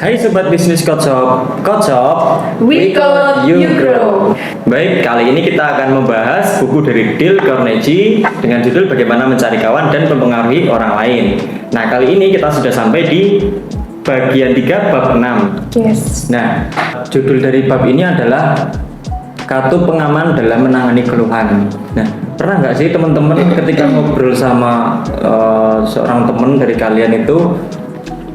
Hai Sobat Bisnis Kocok, We Code, You Grow. Baik, kali ini kita akan membahas buku dari Dale Carnegie dengan judul Bagaimana Mencari Kawan dan Mempengaruhi Orang Lain. Nah, kali ini kita sudah sampai di bagian 3 bab 6. Yes. Nah, judul dari bab ini adalah Kartu Pengaman dalam Menangani Keluhan. Nah, pernah nggak sih teman-teman ketika ngobrol sama seorang teman dari kalian itu,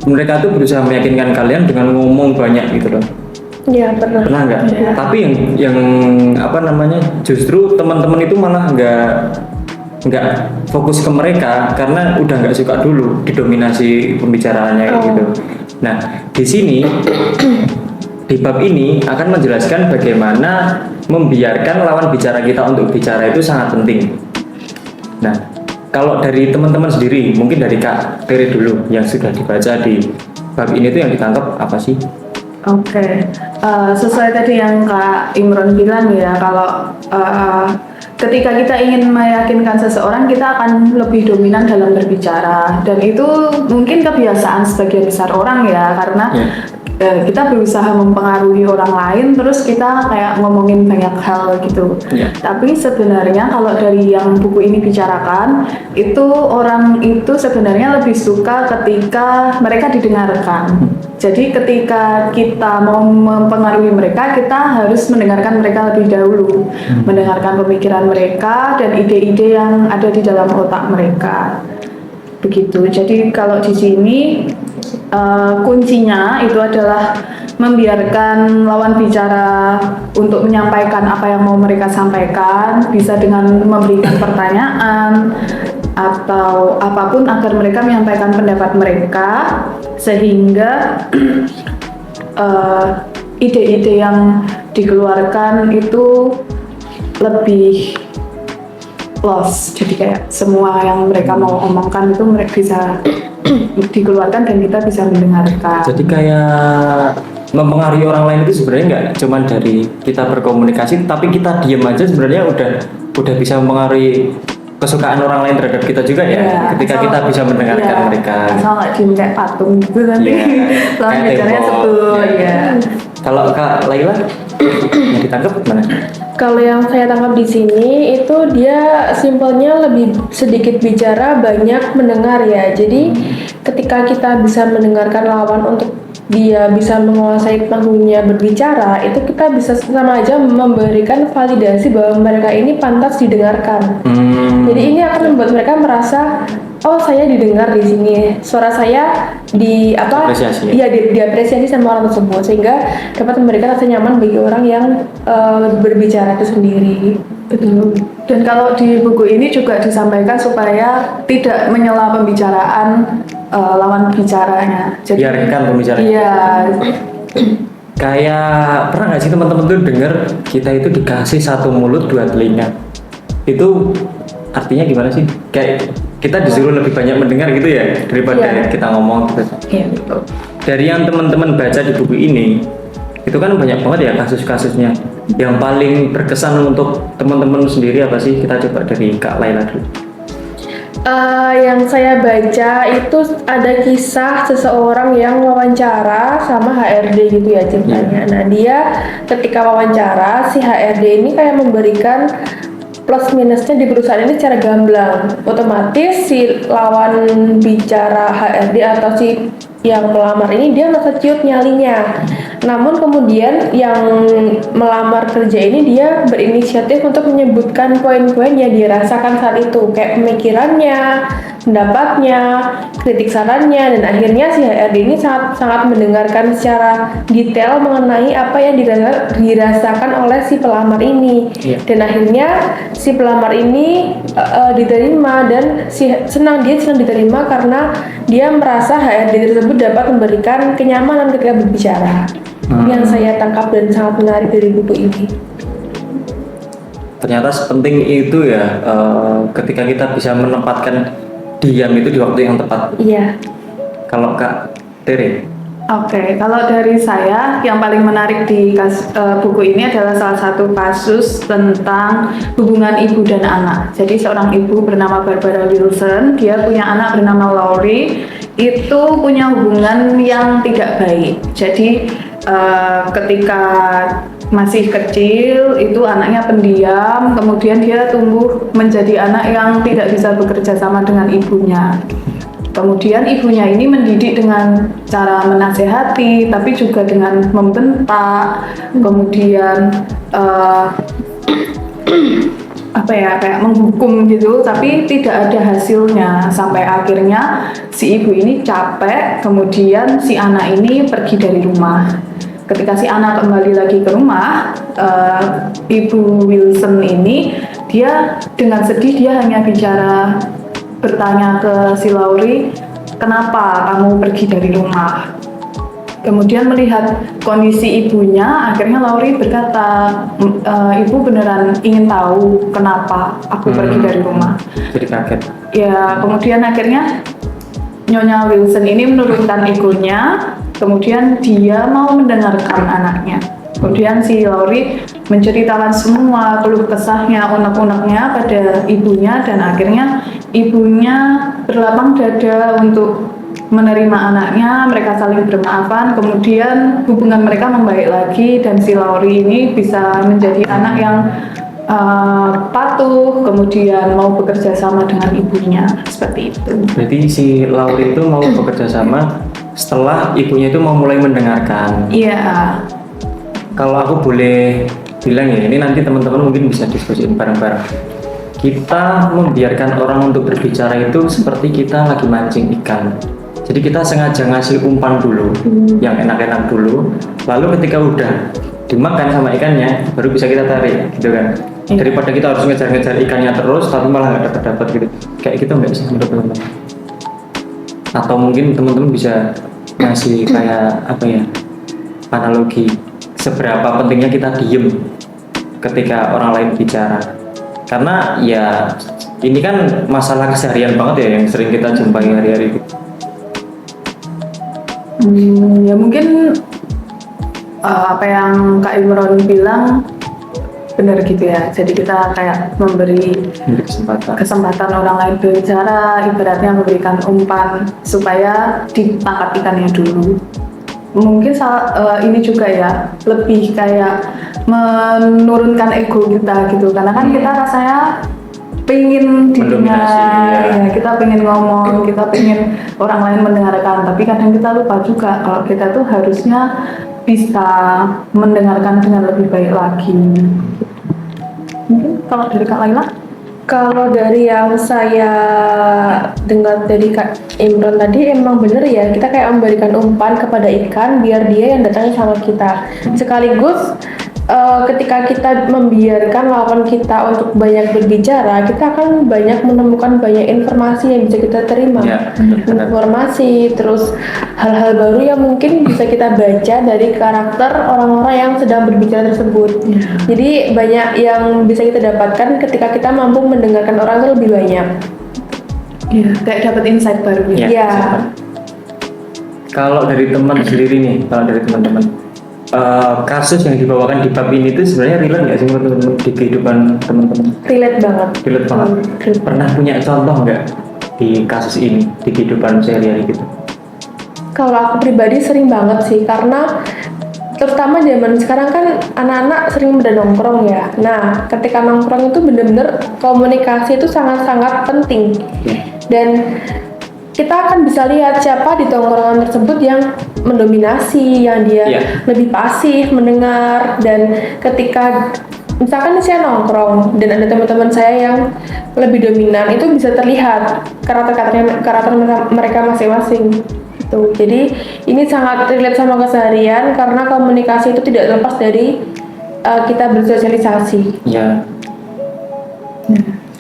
mereka tuh berusaha meyakinkan kalian dengan ngomong banyak gitu loh? Iya, pernah. Pernah nggak? Ya. Tapi yang apa namanya, justru teman-teman itu malah nggak fokus ke mereka karena udah nggak suka dulu didominasi pembicaraannya gitu. Nah, di sini di bab ini akan menjelaskan bagaimana membiarkan lawan bicara kita untuk bicara itu sangat penting. Nah, kalau dari teman-teman sendiri, mungkin dari Kak Tere dulu yang sudah dibaca di bab ini tuh yang ditangkap apa sih? Oke. Sesuai tadi yang Kak Imron bilang ya, kalau ketika kita ingin meyakinkan seseorang, kita akan lebih dominan dalam berbicara, dan itu mungkin kebiasaan sebagian besar orang ya, karena kita berusaha mempengaruhi orang lain, terus kita kayak ngomongin banyak hal gitu. Tapi sebenarnya kalau dari yang buku ini bicarakan, itu orang itu sebenarnya lebih suka ketika mereka didengarkan. Jadi ketika kita mau mempengaruhi mereka, kita harus mendengarkan mereka lebih dahulu, mendengarkan pemikiran mereka dan ide-ide yang ada di dalam otak mereka. Begitu. Jadi kalau di sini kuncinya itu adalah membiarkan lawan bicara untuk menyampaikan apa yang mau mereka sampaikan, bisa dengan memberikan pertanyaan atau apapun agar mereka menyampaikan pendapat mereka, sehingga ide-ide yang dikeluarkan itu lebih loss. Jadi kayak semua yang mereka mau omongkan itu mereka bisa dikeluarkan dan kita bisa mendengarkan. Jadi kayak mempengaruhi orang lain itu sebenarnya nggak cuma dari kita berkomunikasi, tapi kita diam aja sebenarnya udah bisa mempengaruhi kesukaan orang lain terhadap kita juga ya, ketika kita bisa mendengarkan mereka. Asal nggak diem kayak patung gitu nanti lawan bicaranya sebel ya. Kalau Kak Laila yang ditangkap mana? Kalau yang saya tangkap di sini itu dia simpelnya lebih sedikit bicara, banyak mendengar ya. Jadi ketika kita bisa mendengarkan lawan untuk dia bisa menguasai panggungnya berbicara, itu kita bisa sama aja memberikan validasi bahwa mereka ini pantas didengarkan. Jadi ini akan membuat mereka merasa, oh saya didengar di sini, suara saya diapresiasi sama orang tersebut, sehingga dapat memberikan rasa nyaman bagi orang yang berbicara itu sendiri. Betul. Dan kalau di buku ini juga disampaikan supaya tidak menyela pembicaraan lawan bicaranya. Jadi biarkan pembicaraan. Iya. Kayak pernah nggak sih teman-teman tuh dengar kita itu dikasih satu mulut dua telinga? Itu artinya gimana sih? Kayak kita disuruh lebih banyak mendengar gitu ya daripada kita ngomong gitu. Iya, betul. Dari yang teman-teman baca di buku ini, itu kan banyak banget ya kasus-kasusnya. Yang paling berkesan untuk teman-teman sendiri apa sih? Kita coba dari Kak Laila dulu. Yang saya baca itu ada kisah seseorang yang wawancara sama HRD gitu ya ceritanya. Nah dia ketika wawancara si HRD ini kayak memberikan plus minusnya di perusahaan ini secara gamblang. Otomatis si lawan bicara HRD atau si yang melamar ini dia merasa ciut nyalinya. Namun kemudian yang melamar kerja ini dia berinisiatif untuk menyebutkan poin-poin yang dia rasakan saat itu, kayak pemikirannya, pendapatnya, kritik sarannya, dan akhirnya si HRD ini sangat mendengarkan secara detail mengenai apa yang dirasakan oleh si pelamar ini. Dan akhirnya si pelamar ini diterima, dan dia senang diterima karena dia merasa HRD tersebut dapat memberikan kenyamanan ketika berbicara. Yang saya tangkap dan sangat menarik dari buku ini. Ternyata sepenting itu ya ketika kita bisa menempatkan diam itu di waktu yang tepat. Iya. Kalau Kak Tere? Oke, kalau dari saya yang paling menarik di buku ini adalah salah satu kasus tentang hubungan ibu dan anak. Jadi seorang ibu bernama Barbara Wilson, dia punya anak bernama Laurie. itu punya hubungan yang tidak baik. Jadi ketika masih kecil itu anaknya pendiam, kemudian dia tumbuh menjadi anak yang tidak bisa bekerja sama dengan ibunya. Kemudian ibunya ini mendidik dengan cara menasehati, tapi juga dengan membentak, kemudian kayak menghukum gitu, tapi tidak ada hasilnya sampai akhirnya si ibu ini capek, kemudian si anak ini pergi dari rumah. Ketika si anak kembali lagi ke rumah, ibu Wilson ini dia dengan sedih dia hanya bicara bertanya ke si Laurie, kenapa kamu pergi dari rumah? Kemudian melihat kondisi ibunya, akhirnya Laurie berkata, ibu beneran ingin tahu kenapa aku pergi dari rumah. Jadi kaget. Ya, kemudian akhirnya Nyonya Wilson ini menurunkan egonya, kemudian dia mau mendengarkan anaknya. Kemudian si Laurie menceritakan semua keluh kesahnya, unek-uneknya pada ibunya, dan akhirnya ibunya berlapang dada untuk menerima anaknya. Mereka saling bermaafan, kemudian hubungan mereka membaik lagi, dan si Laurie ini bisa menjadi anak yang patuh, kemudian mau bekerja sama dengan ibunya, seperti itu. Berarti si Laurie itu mau bekerja sama setelah ibunya itu mau mulai mendengarkan. Iya. Kalau aku boleh bilang ya, ini nanti teman-teman mungkin bisa diskusiin bareng-bareng. Kita membiarkan orang untuk berbicara itu seperti kita lagi mancing ikan. Jadi kita sengaja ngasih umpan dulu, yang enak-enak dulu, lalu ketika udah dimakan sama ikannya, baru bisa kita tarik, gitu kan? Daripada kita harus ngejar-ngejar ikannya terus, tapi malah nggak dapat gitu. Kayak gitu nggak sih menurut teman-teman? Atau mungkin teman-teman bisa ngasih kayak apa ya, analogi seberapa pentingnya kita diem ketika orang lain bicara. Karena ya ini kan masalah keseharian banget ya yang sering kita jumpai hari-hari gitu. Ya mungkin apa yang Kak Imron bilang benar gitu ya. Jadi kita kayak memberi kesempatan orang lain berbicara, ibaratnya memberikan umpan supaya ditangkap ikannya dulu. Mungkin ini juga ya lebih kayak menurunkan ego kita gitu, karena kan kita rasanya pengen didengar, ya, kita pengen ngomong, kita pengen orang lain mendengarkan, tapi kadang kita lupa juga kalau kita tuh harusnya bisa mendengarkan dengan lebih baik lagi. Mungkin kalau dari Kak Laila? Kalau dari yang saya dengar dari Kak Imron tadi, emang bener ya, kita kayak memberikan umpan kepada ikan biar dia yang datangnya sama kita. Sekaligus ketika kita membiarkan lawan kita untuk banyak berbicara, kita akan banyak menemukan banyak informasi yang bisa kita terima. Ya, informasi, terus hal-hal baru yang mungkin bisa kita baca dari karakter orang-orang yang sedang berbicara tersebut. Jadi banyak yang bisa kita dapatkan ketika kita mampu mendengarkan orang itu lebih banyak. Iya, kayak dapat insight baru. Iya. Kalau dari teman sendiri nih, kalau dari teman-teman, kasus yang dibawakan di bab ini itu sebenarnya relate nggak sih teman-teman di kehidupan teman-teman? Relate banget. Relate banget. Pernah punya contoh nggak di kasus ini di kehidupan sehari-hari gitu? Kalau aku pribadi sering banget sih, karena terutama zaman sekarang kan anak-anak sering pada nongkrong ya. Nah, ketika nongkrong itu bener-bener komunikasi itu sangat-sangat penting. Dan kita akan bisa lihat siapa di tongkrongan tersebut yang mendominasi, yang dia lebih pasif mendengar. Dan ketika misalkan saya nongkrong dan ada teman-teman saya yang lebih dominan, itu bisa terlihat karakter mereka masing-masing. Gitu. Jadi ini sangat relate sama keseharian karena komunikasi itu tidak lepas dari kita bersosialisasi. Ya.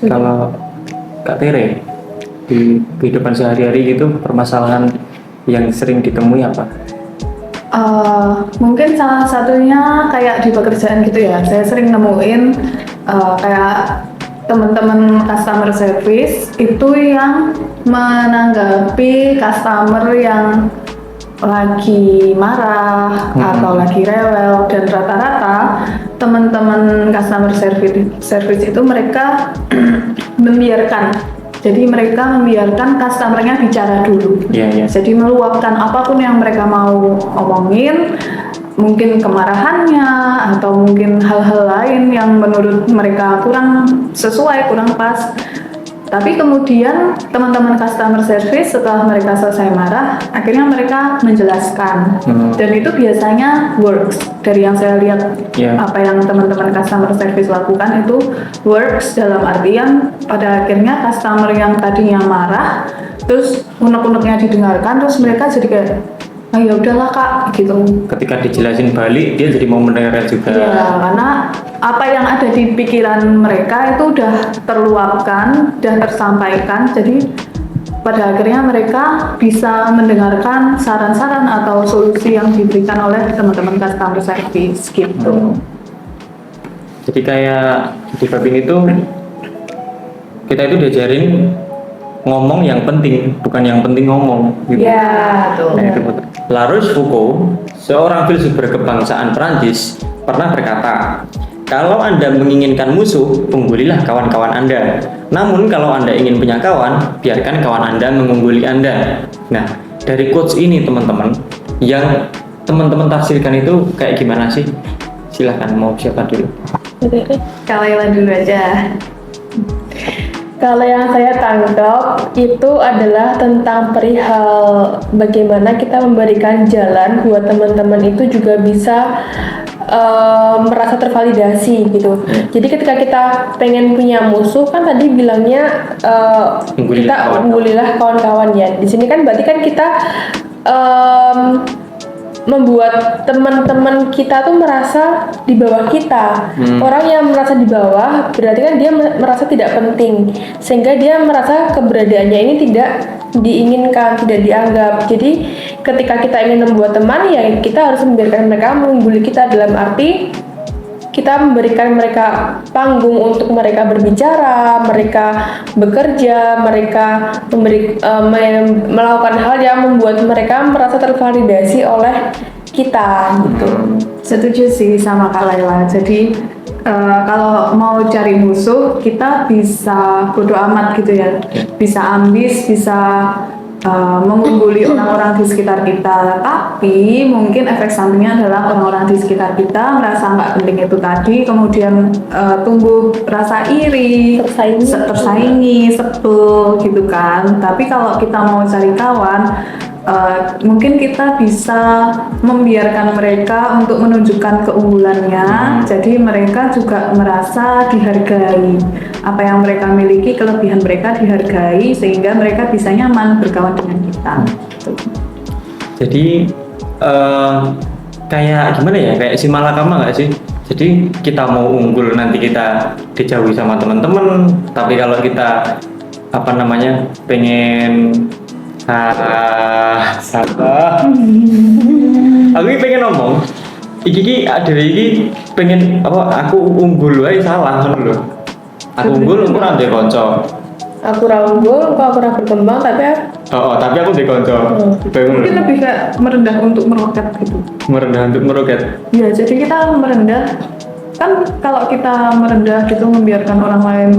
Kalau Kak Tere di kehidupan sehari-hari gitu permasalahan yang sering ditemui apa? Mungkin salah satunya kayak di pekerjaan gitu ya. Saya sering nemuin kayak teman-teman customer service itu yang menanggapi customer yang lagi marah atau lagi rewel, dan rata-rata teman-teman customer service itu mereka membiarkan Jadi mereka membiarkan customer-nya bicara dulu. Iya, iya. Jadi meluapkan apapun yang mereka mau omongin, mungkin kemarahannya atau mungkin hal-hal lain yang menurut mereka kurang sesuai, kurang pas. Tapi kemudian teman-teman customer service setelah mereka selesai marah, akhirnya mereka menjelaskan. Dan itu biasanya works. Dari yang saya lihat, apa yang teman-teman customer service lakukan itu works, dalam artian pada akhirnya customer yang tadinya marah, terus unek-uneknya didengarkan, terus mereka jadi kayak, ah ya udahlah kak, gitu. Ketika dijelasin balik, dia jadi mau mendengar juga. Iya, karena apa yang ada di pikiran mereka itu udah terluapkan, udah tersampaikan, jadi pada akhirnya mereka bisa mendengarkan saran-saran atau solusi yang diberikan oleh teman-teman customer service gitu. Jadi kayak di bab ini tuh kita itu diajarin ngomong yang penting, bukan yang penting ngomong. Gitu. Ya, betul. Nah, itu betul. La Rochefoucauld, seorang filsuf berkebangsaan Prancis, pernah berkata, kalau Anda menginginkan musuh, unggulilah kawan-kawan Anda. Namun kalau Anda ingin punya kawan, biarkan kawan Anda mengungguli Anda. Nah, dari quotes ini teman-teman, yang teman-teman tafsirkan itu kayak gimana sih? Silahkan, mau siapa dulu? Kalian dulu aja. Kalau yang saya tangkap itu adalah tentang perihal bagaimana kita memberikan jalan buat teman-teman itu juga bisa merasa tervalidasi gitu. Jadi ketika kita pengen punya musuh kan tadi bilangnya kita unggulilah kawan-kawan ya. Di sini kan berarti kan kita membuat teman-teman kita tuh merasa di bawah kita. Orang yang merasa di bawah berarti kan dia merasa tidak penting, sehingga dia merasa keberadaannya ini tidak diinginkan, tidak dianggap. Jadi ketika kita ingin membuat teman, ya kita harus membiarkan mereka mengungguli kita, dalam arti kita memberikan mereka panggung untuk mereka berbicara, mereka bekerja, mereka melakukan hal yang membuat mereka merasa tervalidasi oleh kita gitu. Setuju sih sama Kak Laila. Jadi kalau mau cari musuh, kita bisa bodo amat gitu ya, bisa ambis, bisa mengungguli orang-orang di sekitar kita, tapi mungkin efek sampingnya adalah orang-orang di sekitar kita merasa nggak penting itu tadi, kemudian tumbuh rasa iri, tersaingi, sebel gitu kan. Tapi kalau kita mau cari kawan, mungkin kita bisa membiarkan mereka untuk menunjukkan keunggulannya, jadi mereka juga merasa dihargai, apa yang mereka miliki, kelebihan mereka dihargai, sehingga mereka bisa nyaman berkawan dengan kita. Jadi kayak gimana ya, kayak si malakama nggak sih? Jadi kita mau unggul nanti kita dijauhi sama teman-teman, tapi kalau kita pengen salah. Aku ini pengen ngomong, iki pengen aku unggul aja salah kan lho. Aku unggul ora ndek kanca. Aku unggul, aku ora berkembang tapi tapi aku ndek kanca. Mungkin lebih kayak merendah untuk meroket gitu. Merendah untuk meroket. Ya, jadi kita merendah. Kan kalau kita merendah gitu membiarkan orang lain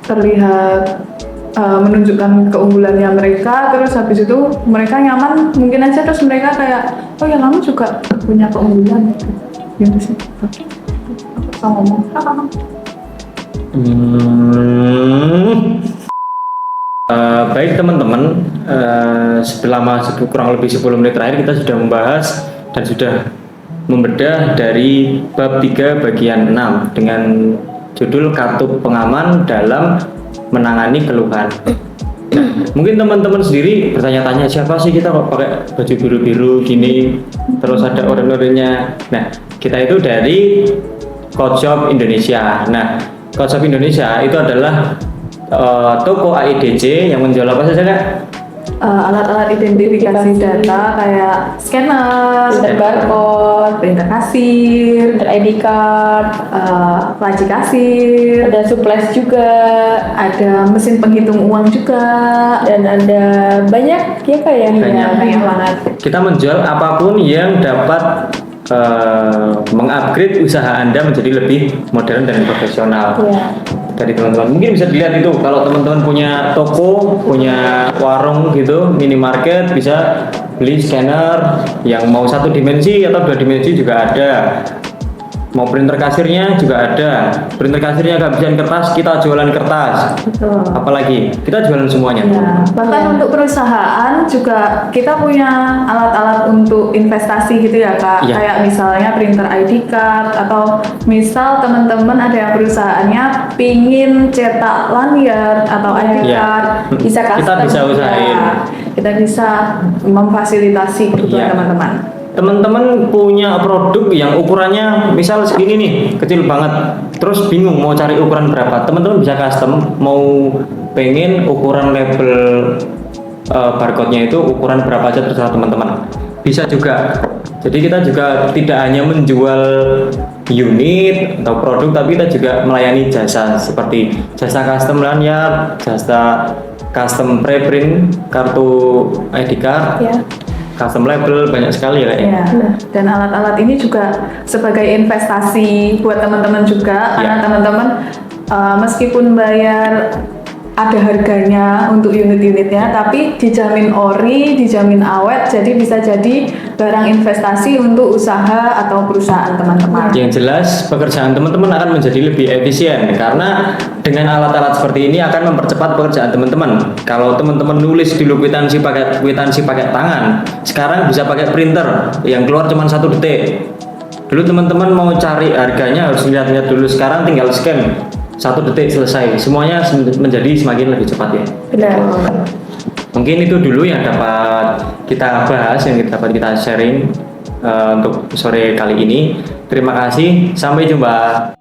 terlihat menunjukkan keunggulannya mereka, terus habis itu mereka nyaman, mungkin aja terus mereka kayak, oh ya kamu juga punya keunggulan gitu sih. Aku bisa ngomong baik teman-teman, selama kurang lebih 10 menit terakhir kita sudah membahas dan sudah membedah dari bab 3 bagian 6 dengan judul Katup Pengaman dalam Menangani Keluhan. Nah, mungkin teman-teman sendiri bertanya-tanya, siapa sih kita kok pakai baju biru-biru gini, terus ada oren-orennya. Nah, kita itu dari Coach Shop Indonesia. Nah, Coach Shop Indonesia itu adalah toko AIDC yang menjual apa saja, Kak? alat-alat identifikasi data kayak scanner, barcode, printer kasir, ID card, laci kasir, ada supplies juga, ada mesin penghitung uang juga, dan ada banyak ya kayak banyak banget. Kita menjual apapun yang dapat mengupgrade usaha Anda menjadi lebih modern dan profesional. Ya. dari teman-teman. Mungkin bisa dilihat itu kalau teman-teman punya toko, punya warung gitu, minimarket, bisa beli scanner yang mau 1 dimensi atau 2 dimensi juga ada. Mau printer kasirnya juga ada. Printer kasirnya kehabisan kertas, kita jualan kertas. Betul. Apalagi kita jualan semuanya. Ya, bahkan untuk perusahaan juga kita punya alat-alat untuk investasi gitu ya Kak. Iya. Kayak misalnya printer ID card atau misal teman-teman ada yang perusahaannya pingin cetak lanyard atau ID Iya. card, Bisa custom. Kita bisa usahain. Ya, kita bisa memfasilitasi kebutuhan Iya. teman-teman. Teman-teman punya produk yang ukurannya misal segini nih, kecil banget, terus bingung mau cari ukuran berapa, teman-teman bisa custom, mau pengen ukuran label barcode-nya itu ukuran berapa aja terserah teman-teman, bisa juga. Jadi kita juga tidak hanya menjual unit atau produk, tapi kita juga melayani jasa seperti jasa custom lanyard, jasa custom preprint kartu ID card, Ya. custom label, banyak sekali ya Kak, ya. Ya, dan alat-alat ini juga sebagai investasi buat teman-teman juga, karena Ya. teman-teman meskipun bayar ada harganya untuk unit-unitnya, tapi dijamin ori, dijamin awet, jadi bisa jadi barang investasi untuk usaha atau perusahaan teman-teman. Yang jelas pekerjaan teman-teman akan menjadi lebih efisien karena dengan alat-alat seperti ini akan mempercepat pekerjaan teman-teman. Kalau teman-teman nulis dulu kwitansi pakai tangan, sekarang bisa pakai printer yang keluar cuma 1 detik. Dulu teman-teman mau cari harganya harus lihat-lihat dulu, sekarang tinggal scan 1 detik selesai. Semuanya menjadi semakin lebih cepat ya. Benar. Mungkin itu dulu yang dapat kita bahas, yang dapat kita sharing untuk sore kali ini. Terima kasih, sampai jumpa.